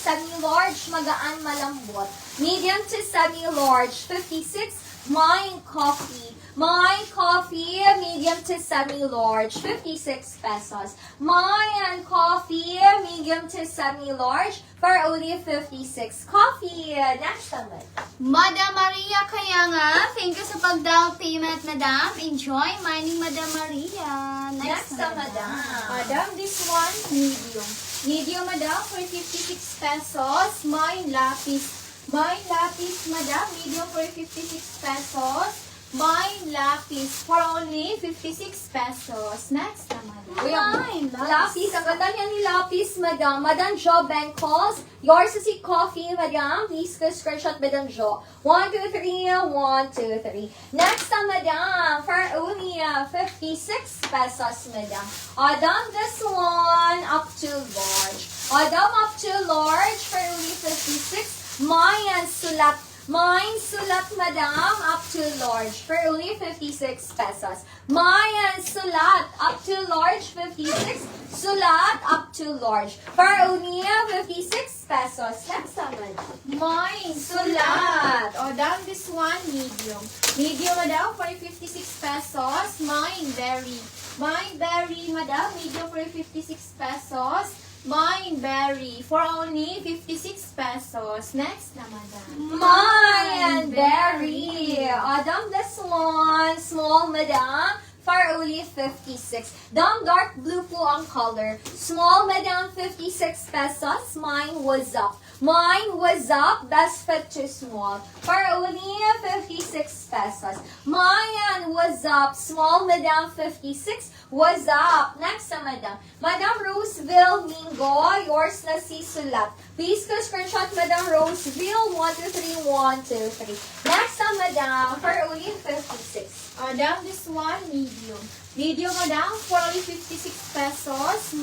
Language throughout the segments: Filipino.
semi-large, magaan, malambot. Medium to semi-large, 56. Mine coffee. Mine coffee, medium to semi-large, 56 pesos. Mine coffee, medium to semi-large, for only 56. Coffee. Next naman. Madam Maria, kaya nga, thank you sa pag-down payment, Madam. Enjoy mining, Madam Maria. Next na, Madam. Madam, this one, medium. Medium, Madam, for 56 pesos. Mine lapis. Mine lapis, Madam, medium for 56 pesos. Mine lapis for only 56 pesos. Next na, Madam. Mine Lapis. Ang ganda niya ni Lapis, Madam. Madam Jo Bengkos. Yours is si Coffee, Madam. Please screenshot, Madam Jo. 1, 2, 3. 1, 2, 3. Next na, Madam. For only 56 pesos, Madam. Adam, this one up to large. Adam, up to large for only 56. Mine sulat. Mine sulat, Madam, up to large for only 56 pesos. Mine sulat, up to large, 56. Sulat, up to large for only 56 pesos. Next naman. Mine sulat. O, down this one, medium. Medium, Madam, for 56 pesos. Mine berry. Mine berry, Madam, medium for 56 pesos. Mine berry for only 56 pesos. Next na, Madam. Mine berry. Adam, this one, small, Madam, for only 56. Dam, dark blue po ang color. Small, Madam, 56 pesos. Mine was up. Mine was up. Best fit to small for only 56 pesos. Mine was up. Small, Madam, 56 was up. Next na, Madam. Madam Roseville Mingo. Yours na si Sulat. Please go screenshot, Madam Roseville. 1, 2, 3. 1, 2, 3. Next na, Madam, for only 56. Madam, this one, medium. Medium, Madam, for only 56 pesos.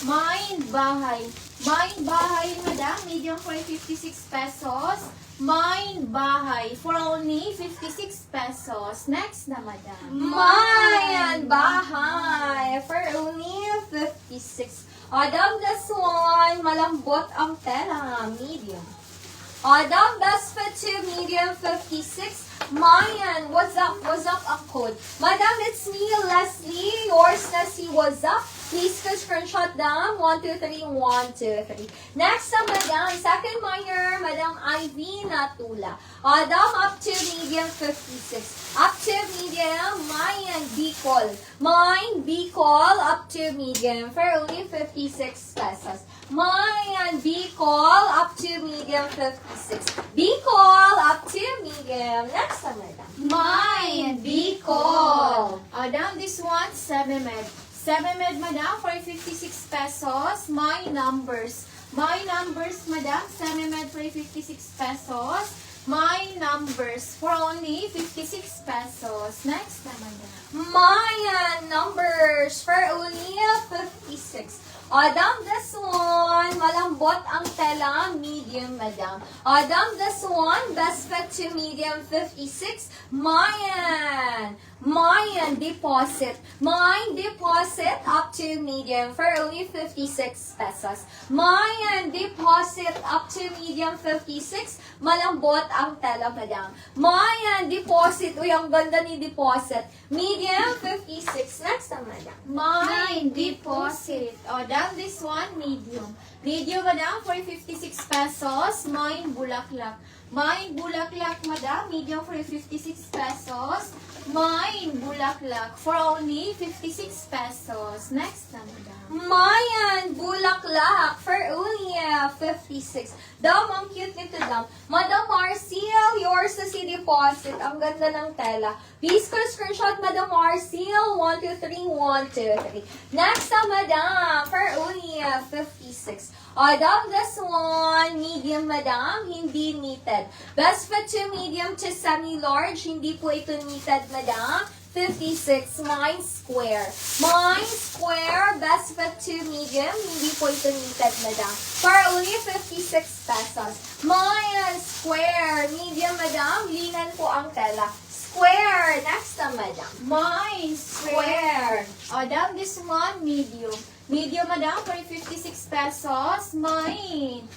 Mine bahay. Mine bahay, Madam, medium for 56 pesos. Mine bahay for only 56 pesos. Next na, Madam. Mine bahay for only 56. Adam, this one, malambot ang tela, medium. Adam, best fit to medium, 56. Mayan, what's up ang code? Madam, it's me, Leslie. Yours na si what's up. Please go screenshot down. 1, 2, 3. 1, 2, 3. Next na, Madam. Second minor, Madam Ivy Natula. Adam, up to medium, 56. Up to medium, Mayan Bicol. Mine Bicol, up to medium, for only 56 pesos. Mayan Bicol, up to medium, 56. Bicol, up to medium. Next na, Madam. Mine Bicol. Down this one, 7med. 7med, Madam, for 56 pesos. My numbers. My numbers, Madam, 7med for 56 pesos. My numbers for only 56 pesos. Next na, Madam. Mayan numbers for only 56. Adam, this one, malambot ang tela, medium, Madam. Adam, this one, best fit to medium, 56. Mayan. Mayan deposit. Mine deposit up to medium for only 56 pesos. Mayan deposit up to medium, 56. Malambot ang tela, Madam. Mayan deposit. Uy, ang ganda ni deposit. Medium, 56. Next na, Madam. Mine deposit. Down this one, medium. Medium, Madam, for 56 pesos. Mine bulaklak. Mine bulaklak, Madam, medium for 56 pesos. Mine bulaklak for only 56 pesos. Next na, Madam. Mayan bulaklak for only 56. Dam, ang cute nito, Dam. Madam Marcel, yours na si deposit. Ang ganda ng tela. Please go screenshot, Madam Marcel. 1, 2, 3. 1, 2, 3. Next na, Madam, for only 56. Adam, this one, medium, Madam, hindi knitted. Best fit to medium to semi-large, hindi po ito knitted, Madam. 56, mine square. Mine square, best fit to medium, hindi po ito knitted, Madam. For only 56 pesos. Mine square, medium, Madam, linan po ang tela. Square, next na, Madam. Mine Square. Down this one, medium. Medium, madam, for 56 pesos. Mine,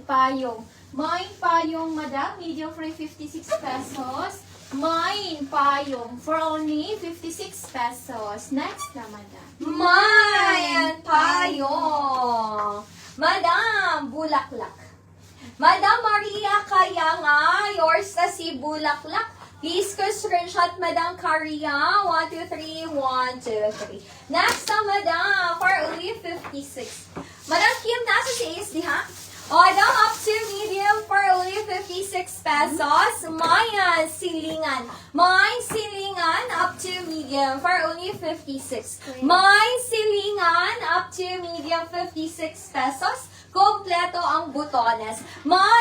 payong. Mine, payong, madam, medium for 56 pesos. Mine, payong, for only 56 pesos. Next na, madam. Mayan payong. Madam, bulaklak. Madam Maria, kaya nga, yours na si bulaklak. Please ko screenshot, Madam Caria. 1, 2, 3, 1, 2, 3. Next na, Madam, for only 56. Madam Kim, nasa si ASD, ha? Madam, up to medium for only 56 pesos. Mayan, silingan. Mine, silingan, up to medium for only 56. Mine, silingan, up to medium 56 pesos. Kompleto ang butones. Mine,